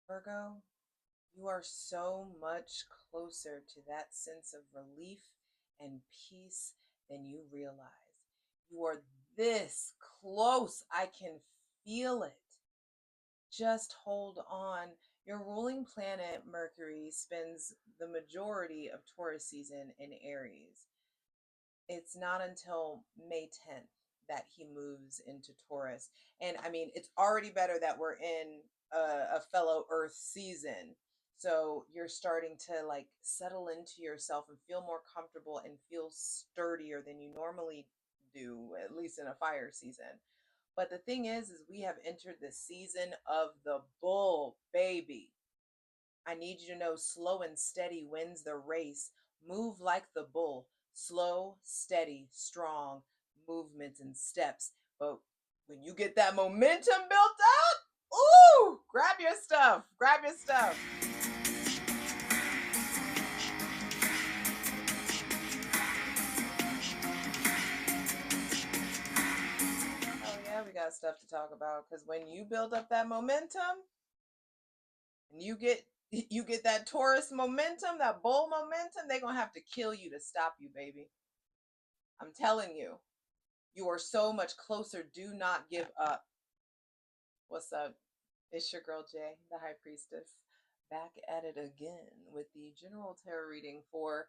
Virgo, you are so much closer to that sense of relief and peace than you realize. You are this close. I can feel it. Just hold on. Your ruling planet, Mercury, spends the majority of Taurus season in Aries. It's not until May 10th that he moves into Taurus. And I mean, it's already better that we're in a fellow Earth season. So you're starting to like settle into yourself and feel more comfortable and feel sturdier than you normally do, at least in a fire season. But the thing is we have entered the season of the bull, baby. I need you to know slow and steady wins the race. Move like the bull. Slow, steady, strong movements and steps. But when you get that momentum built up, ooh, grab your stuff. Grab your stuff. Oh yeah, we got stuff to talk about because when you build up that momentum and you get that Taurus momentum, that bull momentum, they're gonna have to kill you to stop you, baby. I'm telling you. You are so much closer. Do not give up. What's up? It's your girl Jay, the High Priestess, back at it again with the general tarot reading for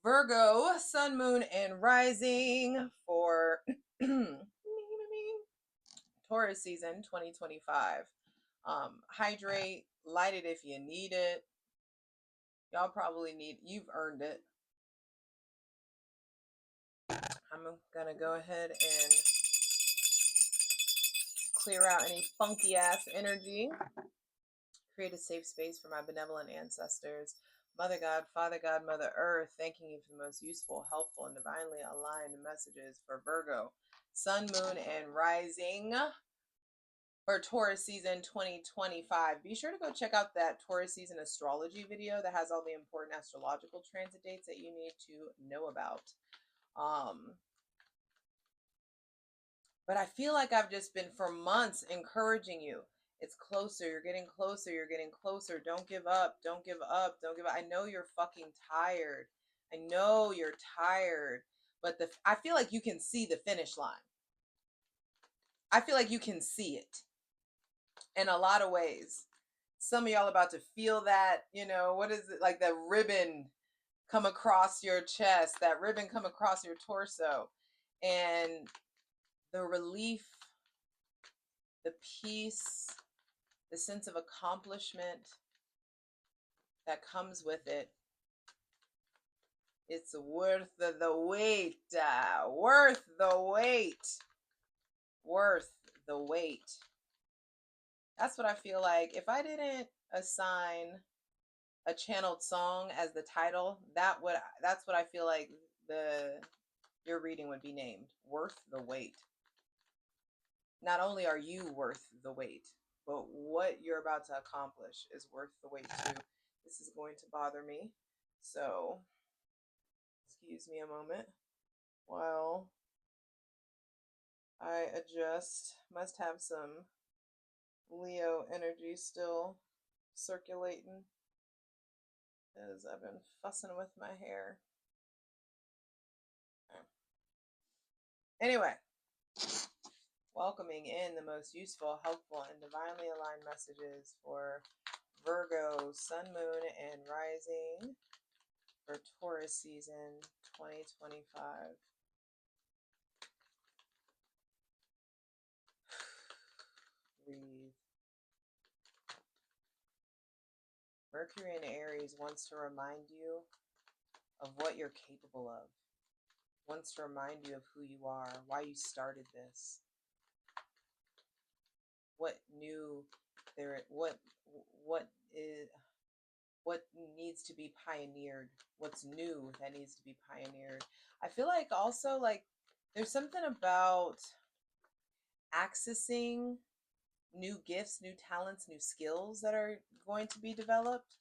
Virgo, Sun, Moon, and Rising for Taurus season 2025. Hydrate, light it if you need it. Y'all probably you've earned it. I'm gonna go ahead and clear out any funky ass energy. Create a safe space for my benevolent ancestors. Mother God, Father God, Mother Earth, thanking you for the most useful, helpful, and divinely aligned messages for Virgo, Sun, Moon, and Rising for Taurus season 2025. Be sure to go check out that Taurus season astrology video that has all the important astrological transit dates that you need to know about. But I feel like I've just been for months encouraging you. It's closer. You're getting closer. You're getting closer. Don't give up. Don't give up. Don't give up. I know you're fucking tired. I know you're tired. But I feel like you can see the finish line. I feel like you can see it in a lot of ways. Some of y'all about to feel that, what is it? Like the ribbon come across your chest, that ribbon come across your torso. And the relief, the peace, the sense of accomplishment that comes with it, it's worth the wait, worth the wait, worth the wait. That's what I feel like. If I didn't assign a channeled song as the title, that's what I feel like your reading would be named. Worth the wait. Not only are you worth the wait, but what you're about to accomplish is worth the wait too. This is going to bother me. So, excuse me a moment while I adjust. Must have some Leo energy still circulating because I've been fussing with my hair. Anyway, welcoming in the most useful, helpful, and divinely aligned messages for Virgo, Sun, Moon, and Rising for Taurus season 2025. Breathe. Mercury in Aries wants to remind you of what you're capable of. Wants to remind you of who you are, why you started this. What needs to be pioneered, what's new that needs to be pioneered. I feel like also like there's something about accessing new gifts, new talents, new skills that are going to be developed.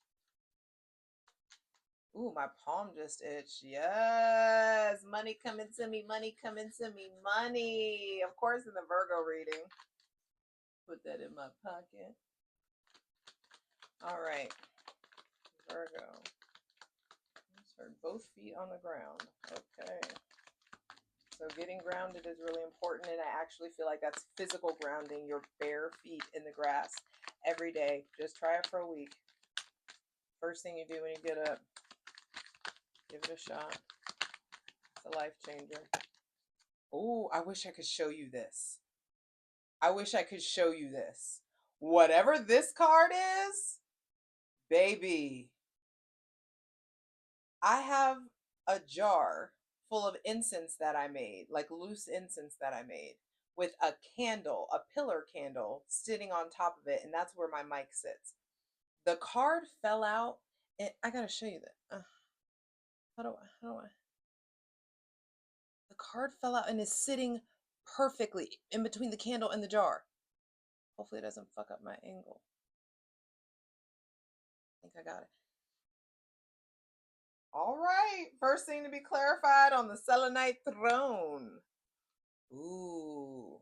Ooh, my palm just itched. Yes, money coming to me, money coming to me, money. Of course, in the Virgo reading. Put that in my pocket. All right, Virgo. Start both feet on the ground. Okay. So getting grounded is really important, and I actually feel like that's physical grounding, your bare feet in the grass every day. Just try it for a week. First thing you do when you get up, give it a shot. It's a life changer. Oh, I wish I could show you this. I wish I could show you this. Whatever this card is, baby, I have a jar full of incense that I made, like loose incense that I made, with a candle, a pillar candle, sitting on top of it, and that's where my mic sits. The card fell out, and I gotta show you that. How do I? The card fell out and is sitting perfectly in between the candle and the jar. Hopefully it doesn't fuck up my angle. I think I got it. All right, first thing to be clarified on the selenite throne. Ooh,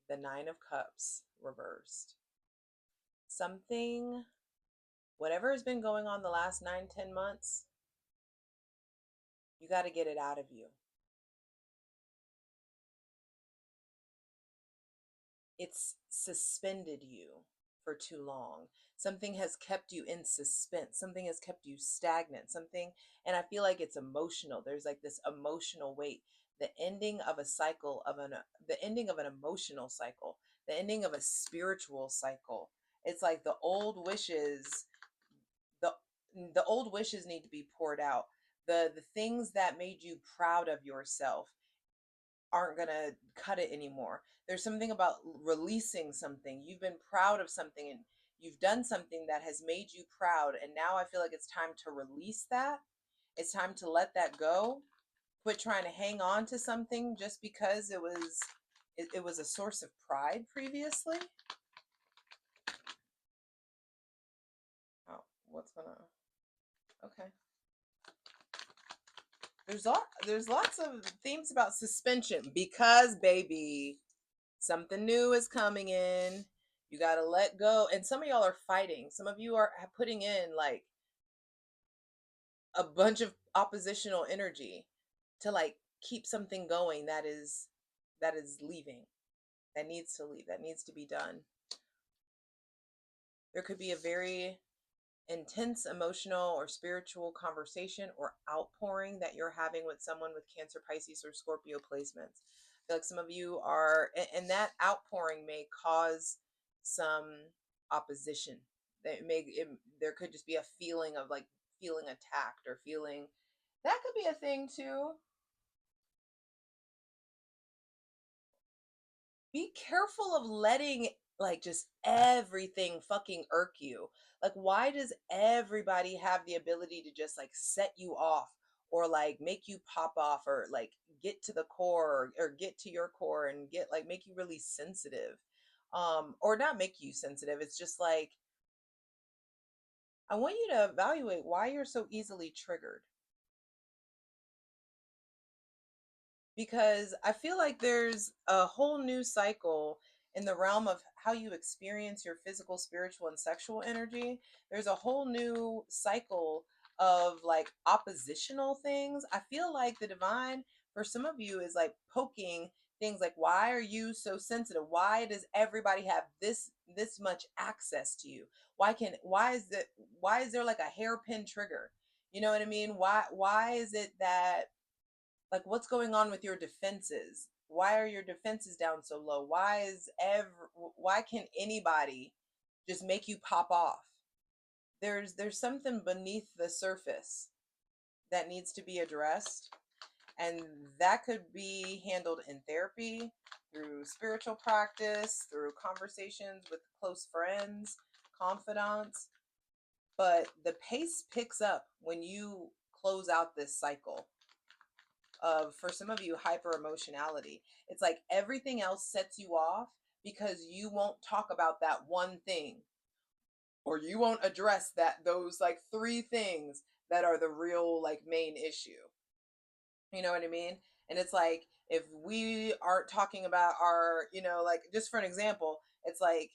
the Nine of Cups reversed. Something, whatever has been going on the last 9-10 months, you got to get it out of you. It's suspended you for too long. Something has kept you in suspense. Something has kept you stagnant. Something, and I feel like it's emotional. There's like this emotional weight. The ending of a cycle of the ending of an emotional cycle, the ending of a spiritual cycle. It's like the the old wishes need to be poured out. The things that made you proud of yourself aren't going to cut it anymore. There's something about releasing something. You've been proud of something, and you've done something that has made you proud. And now I feel like it's time to release that. It's time to let that go. Quit trying to hang on to something just because it was a source of pride previously. Oh, what's gonna, okay. There's lots of themes about suspension because, baby, something new is coming in. You got to let go. And some of y'all are fighting. Some of you are putting in like a bunch of oppositional energy to like keep something going that is leaving. That needs to leave. That needs to be done. There could be a very intense emotional or spiritual conversation or outpouring that you're having with someone with Cancer, Pisces, or Scorpio placements. I feel like some of you are, and that outpouring may cause some opposition. There could just be a feeling of like feeling attacked or feeling, that could be a thing too. Be careful of letting like just everything fucking irk you. Like, why does everybody have the ability to just like set you off or like make you pop off or like get to the core or get to your core and get like make you really sensitive? Or not make you sensitive. It's just like, I want you to evaluate why you're so easily triggered. Because I feel like there's a whole new cycle in the realm of how you experience your physical, spiritual, and sexual energy. There's a whole new cycle of like oppositional things. I feel like the divine, for some of you, is like poking things like, why are you so sensitive? Why does everybody have this much access to you? Why is there like a hairpin trigger? You know what I mean? Why is it that, like, what's going on with your defenses? Why are your defenses down so low? Why can anybody just make you pop off? There's something beneath the surface that needs to be addressed, and that could be handled in therapy, through spiritual practice, through conversations with close friends, confidants. But the pace picks up when you close out this cycle of, for some of you, hyper emotionality. It's like everything else sets you off because you won't talk about that one thing, or you won't address those like three things that are the real like main issue. You know what I mean? And it's like, if we aren't talking about our, like, just for an example, it's like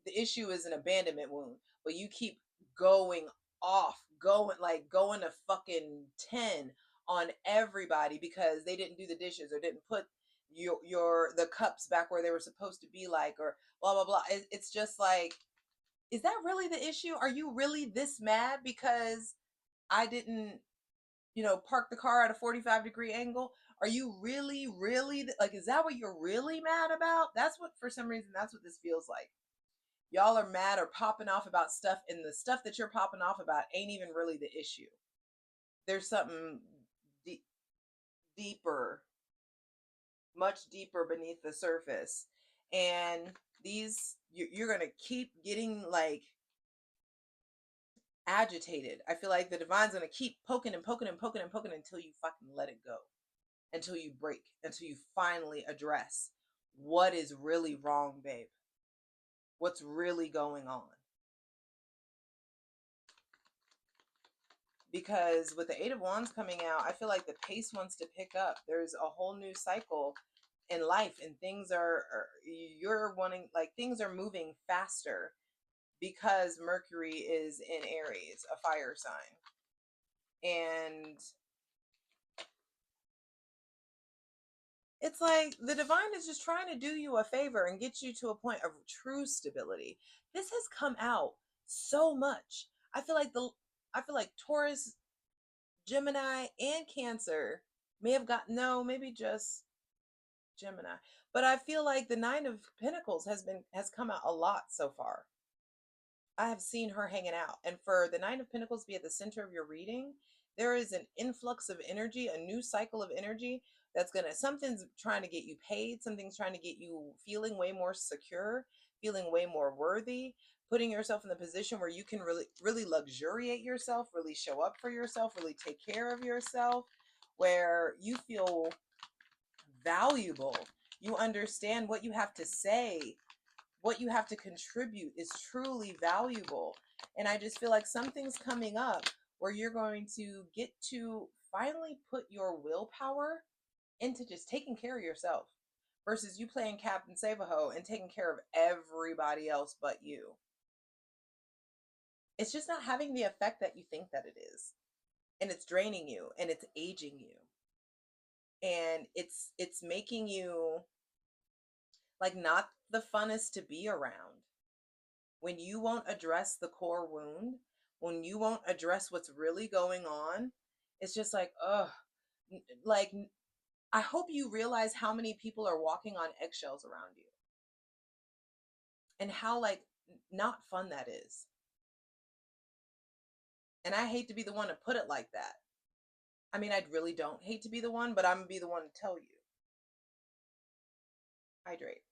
the issue is an abandonment wound, but you keep going off, going to fucking 10 on everybody because they didn't do the dishes or didn't put the cups back where they were supposed to be, like, or blah blah blah. It's just like, is that really the issue? Are you really this mad because I didn't, park the car at a 45-degree angle? Are you really, really, like, is that what you're really mad about? That's what, for some reason, that's what this feels like. Y'all are mad or popping off about stuff, and the stuff that you're popping off about ain't even really the issue. There's something deeper, much deeper beneath the surface. And you're going to keep getting, like, agitated. I feel like the divine's going to keep poking and poking and poking and poking until you fucking let it go, until you break, until you finally address what is really wrong, babe. What's really going on? Because with the Eight of Wands coming out, I feel like the pace wants to pick up. There's a whole new cycle in life, and you're wanting, like, things are moving faster because Mercury is in Aries, a fire sign. And it's like the divine is just trying to do you a favor and get you to a point of true stability. This has come out so much. I feel like Taurus, Gemini, and Cancer may have got, no, maybe just Gemini. But I feel like the Nine of Pentacles has come out a lot so far. I have seen her hanging out. And for the Nine of Pentacles to be at the center of your reading, there is an influx of energy, a new cycle of energy something's trying to get you paid, something's trying to get you feeling way more secure, feeling way more worthy, putting yourself in the position where you can really, really luxuriate yourself, really show up for yourself, really take care of yourself, where you feel valuable. You understand what you have to say, what you have to contribute is truly valuable. And I just feel like something's coming up where you're going to get to finally put your willpower into just taking care of yourself versus you playing Captain Save-A-Ho and taking care of everybody else but you. It's just not having the effect that you think that it is. And it's draining you, and it's aging you. And it's making you, like, not the funnest to be around. When you won't address the core wound, when you won't address what's really going on, it's just like, ugh. Like, I hope you realize how many people are walking on eggshells around you. And how, like, not fun that is. And I hate to be the one to put it like that. I mean, I really don't hate to be the one, but I'm going to be the one to tell you. Hydrate.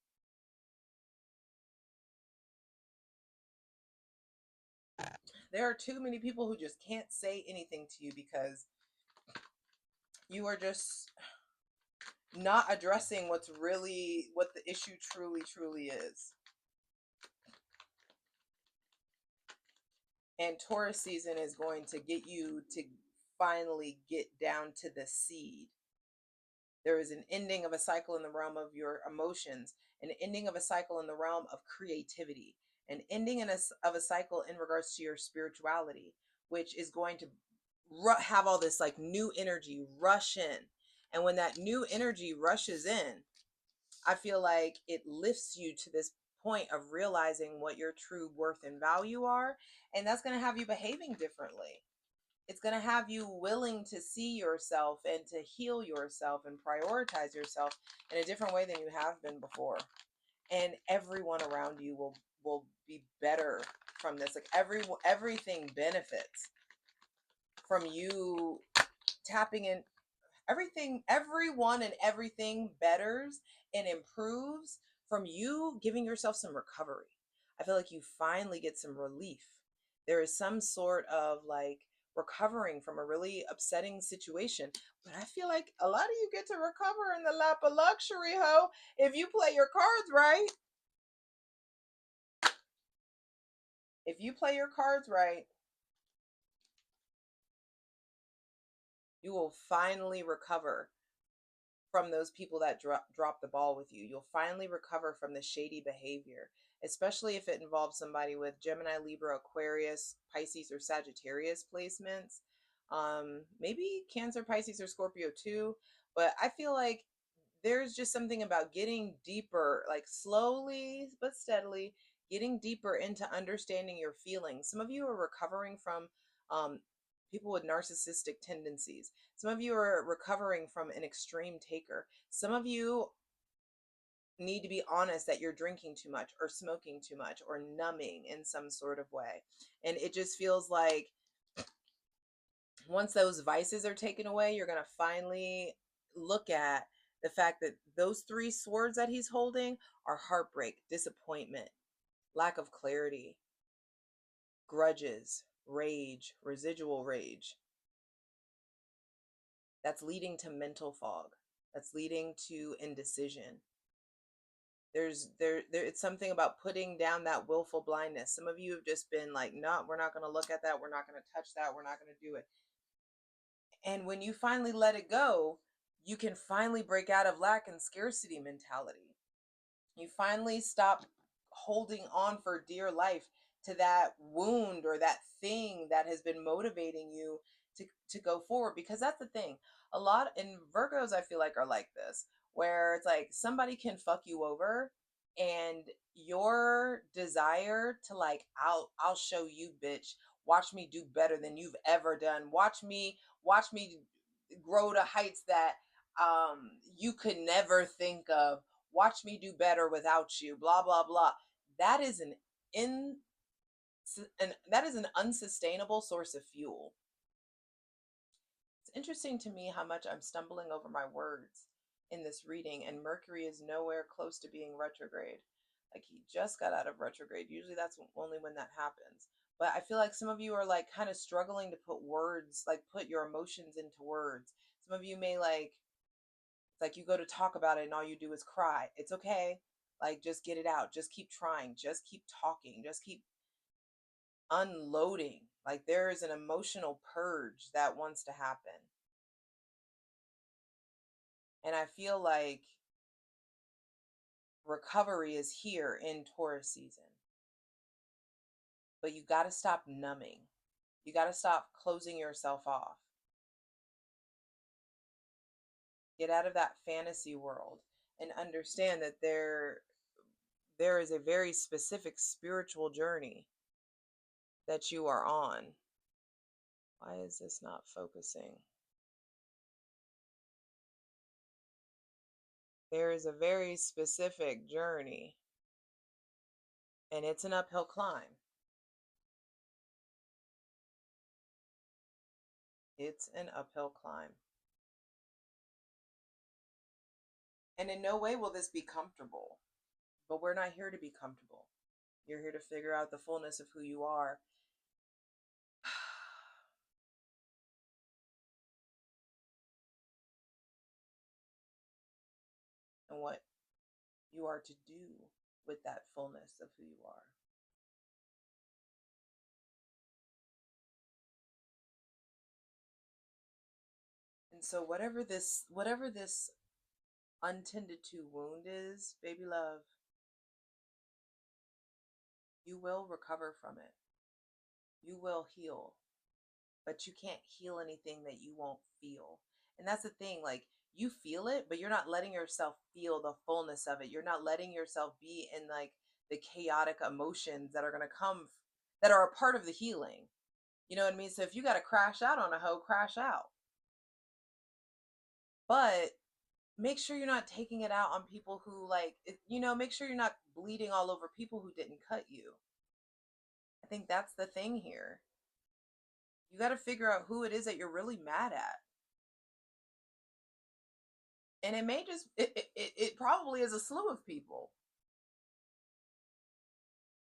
There are too many people who just can't say anything to you because you are just not addressing what the issue truly is. And Taurus season is going to get you to finally get down to the seed. There is an ending of a cycle in the realm of your emotions, an ending of a cycle in the realm of creativity, an ending of a cycle in regards to your spirituality, which is going to have all this, like, new energy rush in. And when that new energy rushes in, I feel like it lifts you to this point of realizing what your true worth and value are. And that's going to have you behaving differently. It's going to have you willing to see yourself and to heal yourself and prioritize yourself in a different way than you have been before. And everyone around you will be better from this. Like, everything benefits from you tapping in. Everyone and everything betters and improves from you giving yourself some recovery. I feel like you finally get some relief. There is some sort of, like, recovering from a really upsetting situation. But I feel like a lot of you get to recover in the lap of luxury, ho, if you play your cards right. If you play your cards right, you will finally recover from those people that drop the ball with you. You'll finally recover from the shady behavior. especially if it involves somebody with Gemini, Libra, Aquarius, Pisces, or Sagittarius placements. Maybe Cancer, Pisces, or Scorpio too. But I feel like there's just something about getting deeper, like slowly but steadily getting deeper into understanding your feelings. Some of you are recovering from um, people with narcissistic tendencies. Some of you are recovering from an extreme taker. Some of you need to be honest that you're drinking too much or smoking too much or numbing in some sort of way. And it just feels like once those vices are taken away, you're going to finally look at the fact that those three swords that he's holding are heartbreak, disappointment, lack of clarity, grudges, rage, residual rage. That's leading to mental fog. That's leading to indecision. There it's something about putting down that willful blindness. Some of you have just been like, no, we're not going to look at that, we're not going to touch that, we're not going to do it. And when you finally let it go, you can finally break out of lack and scarcity mentality. You finally stop holding on for dear life to that wound or that thing that has been motivating you to go forward. Because that's the thing. A lot in Virgos, I feel like, are like this, where it's like somebody can fuck you over and your desire to like, I'll show you, bitch. Watch me do better than you've ever done. Watch me grow to heights that you could never think of. Watch me do better without you, blah blah blah. That is in that is an unsustainable source of fuel. It's interesting to me how much I'm stumbling over my words in this reading, and Mercury is nowhere close to being retrograde. Like he just got out of retrograde. Usually that's only when that happens. But I feel like some of you are like kind of struggling to put words, like put your emotions into words. Some of you may like, it's like you go to talk about it and all you do is cry. It's okay. Like just get it out. Just keep trying. Just keep talking. Just keep unloading. Like there is an emotional purge that wants to happen. And I feel like recovery is here in Taurus season. But you got to stop numbing. You got to stop closing yourself off. Get out of that fantasy world and understand that there is a very specific spiritual journey that you are on. Why is this not focusing? There is a very specific journey, and it's an uphill climb. It's an uphill climb. And in no way will this be comfortable, but we're not here to be comfortable. You're here to figure out the fullness of who you are. And what you are to do with that fullness of who you are. And so whatever this untended to wound is, baby love, you will recover from it. You will heal. But you can't heal anything that you won't feel. And that's the thing, like you feel it, but you're not letting yourself feel the fullness of it. You're not letting yourself be in like the chaotic emotions that are going to come, that are a part of the healing. You know what I mean? So if you got to crash out on a hoe, crash out. But make sure you're not taking it out on people who like, make sure you're not bleeding all over people who didn't cut you. I think that's the thing here. You got to figure out who it is that you're really mad at. And it may just, it probably is a slew of people.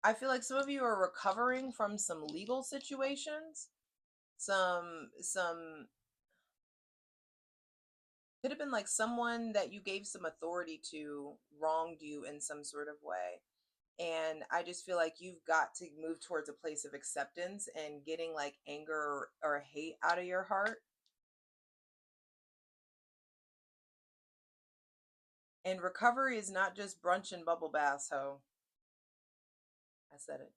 I feel like some of you are recovering from some legal situations. Some could have been like someone that you gave some authority to wronged you in some sort of way. And I just feel like you've got to move towards a place of acceptance and getting like anger or hate out of your heart. And recovery is not just brunch and bubble baths, ho. I said it.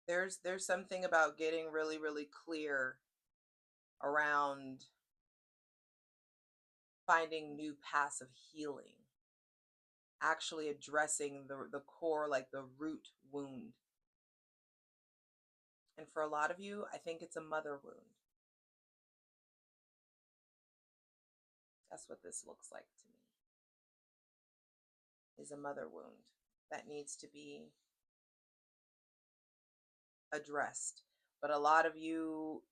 There's something about getting really, really clear around finding new paths of healing, actually addressing the core, like the root wound. And for a lot of you, I think it's a mother wound. That's what this looks like to me, is a mother wound that needs to be addressed. But a lot of you,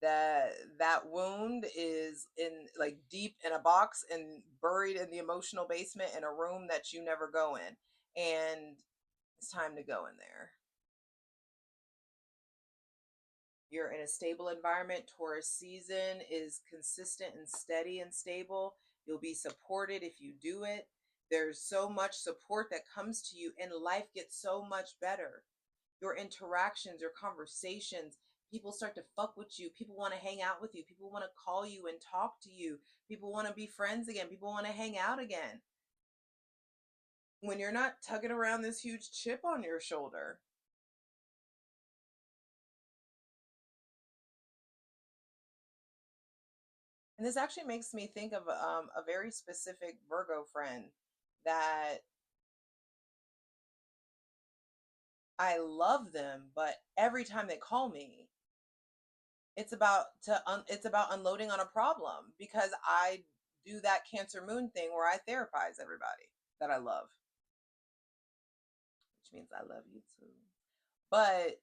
that wound is in, like, deep in a box and buried in the emotional basement in a room that you never go in, and it's time to go in there. You're in a stable environment. Taurus season is consistent and steady and stable. You'll be supported if you do it. There's so much support that comes to you, and life gets so much better. Your interactions, your conversations, people start to fuck with you. People want to hang out with you. People want to call you and talk to you. People want to be friends again. People want to hang out again. When you're not tugging around this huge chip on your shoulder. And this actually makes me think of a very specific Virgo friend that I love them, but every time they call me, it's about unloading on a problem, because I do that Cancer moon thing where I therapize everybody that I love, which means I love you too. But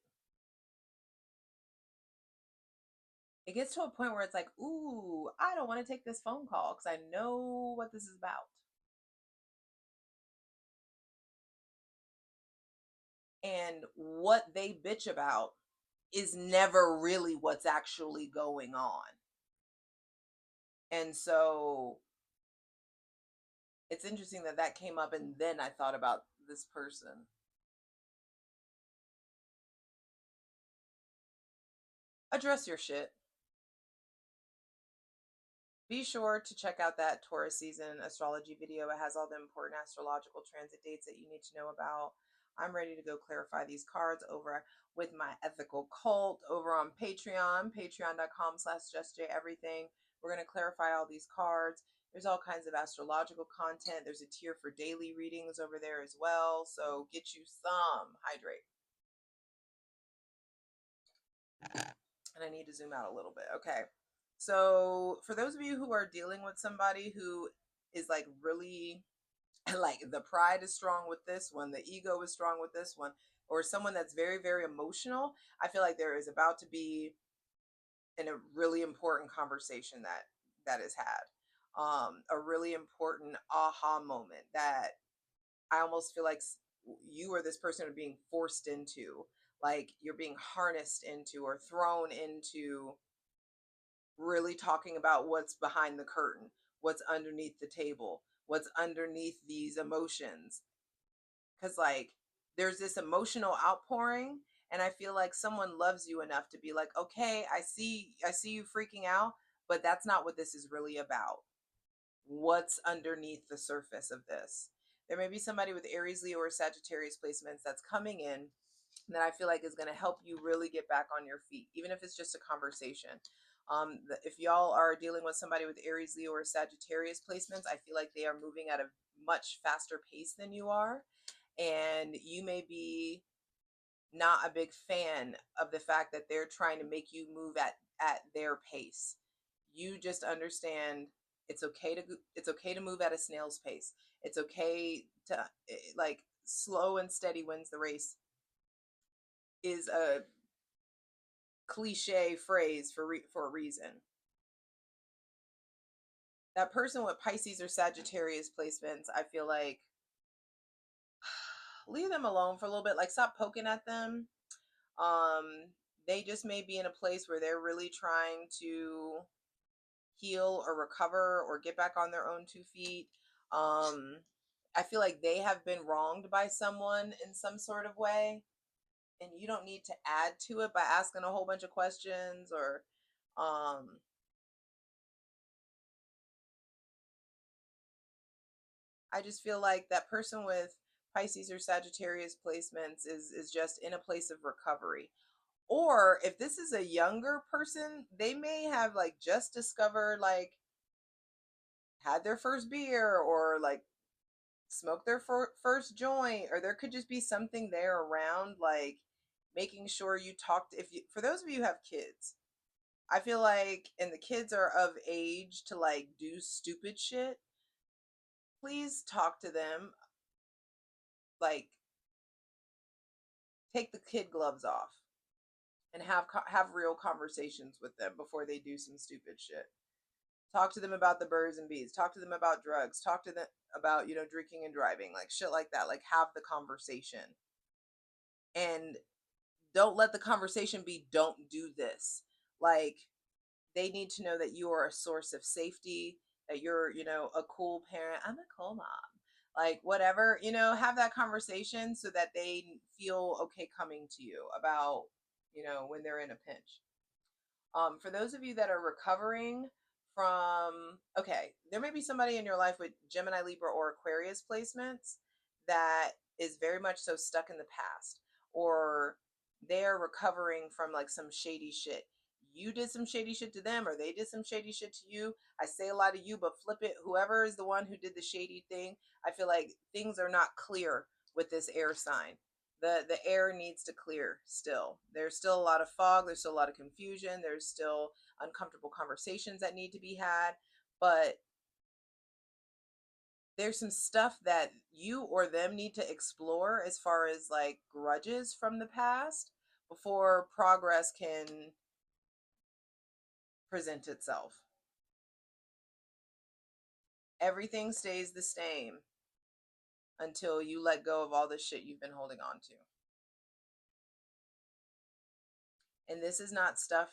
it gets to a point where it's like, ooh, I don't want to take this phone call because I know what this is about. And what they bitch about is never really what's actually going on. And so it's interesting that that came up, and then I thought about this person. Address your shit. Be sure to check out that Taurus season astrology video. It has all the important astrological transit dates that you need to know about. I'm ready to go clarify these cards over with my ethical cult over on Patreon, patreon.com/JustJEverything. We're going to clarify all these cards. There's all kinds of astrological content. There's a tier for daily readings over there as well. So get you some. Hydrate. And I need to zoom out a little bit. Okay. So for those of you who are dealing with somebody who is like really, like, the pride is strong with this one, the ego is strong with this one, or someone that's very, very emotional, I feel like there is about to be a really important conversation that is had. A really important aha moment that I almost feel like you or this person are being forced into, like you're being harnessed into or thrown into really talking about what's behind the curtain, what's underneath the table, what's underneath these emotions. Because, like, there's this emotional outpouring, and I feel like someone loves you enough to be like, okay, I see you freaking out, but that's not what this is really about. What's underneath the surface of this? There may be somebody with Aries, Leo, or Sagittarius placements that's coming in that I feel like is going to help you really get back on your feet, even if it's just a conversation. If y'all are dealing with somebody with Aries, Leo, or Sagittarius placements, I feel like they are moving at a much faster pace than you are. And you may be not a big fan of the fact that they're trying to make you move at their pace. You just understand it's okay to move at a snail's pace. It's okay to, like, slow and steady wins the race is a cliche phrase for a reason. That person with Pisces or Sagittarius placements, I feel like leave them alone for a little bit. Like, stop poking at them. They just may be in a place where they're really trying to heal or recover or get back on their own 2 feet. I feel like they have been wronged by someone in some sort of way, and you don't need to add to it by asking a whole bunch of questions or um I just feel like that person with Pisces or Sagittarius placements is just in a place of recovery. Or if this is a younger person, they may have like just discovered, like, had their first beer, or like smoked their first joint, or there could just be something there around, like making sure you talk to, if you, for those of you who have kids, I feel like, and the kids are of age to like do stupid shit, please talk to them, like take the kid gloves off and have real conversations with them before they do some stupid shit. Talk to them about the birds and bees. Talk to them about drugs. Talk to them about, drinking and driving, like shit like that. Like, have the conversation. And don't let the conversation be, don't do this. Like, they need to know that you are a source of safety, that you're, a cool parent. I'm a cool mom. Like, whatever, have that conversation so that they feel okay coming to you about, when they're in a pinch. For those of you that are recovering from, okay, there may be somebody in your life with Gemini, Libra, or Aquarius placements that is very much so stuck in the past, or they're recovering from like some shady shit. You did some shady shit to them, or they did some shady shit to you. I say a lot of you, but flip it. Whoever is the one who did the shady thing, I feel like things are not clear with this air sign. The air needs to clear still. There's still a lot of fog. There's still a lot of confusion. There's still uncomfortable conversations that need to be had. But there's some stuff that you or them need to explore as far as like grudges from the past before progress can present itself. Everything stays the same until you let go of all the shit you've been holding on to. And this is not stuff,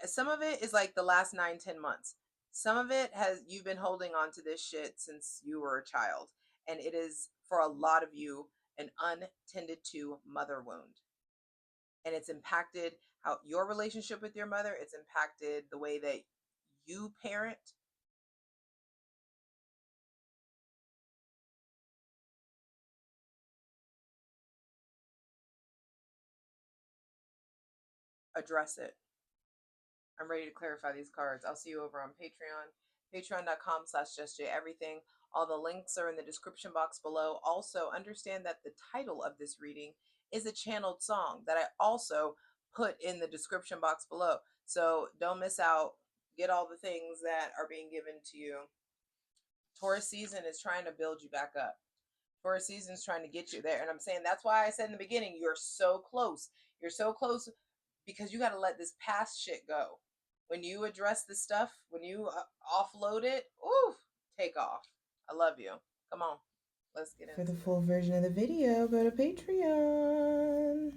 some of it is like the last 9-10 months. Some of it has, you've been holding on to this shit since you were a child, and it is, for a lot of you, an untended to mother wound, and it's impacted how your relationship with your mother, it's impacted the way that you parent. Address it. I'm ready to clarify these cards. I'll see you over on Patreon, patreon.com/JustJEverything. All the links are in the description box below. Also, understand that the title of this reading is a channeled song that I also put in the description box below. So don't miss out. Get all the things that are being given to you. Taurus season is trying to build you back up. Taurus season is trying to get you there. And I'm saying, that's why I said in the beginning, you're so close. You're so close because you got to let this past shit go. When you address this stuff, when you offload it, ooh, take off. I love you. Come on, let's get into it. For the full version of the video, go to Patreon.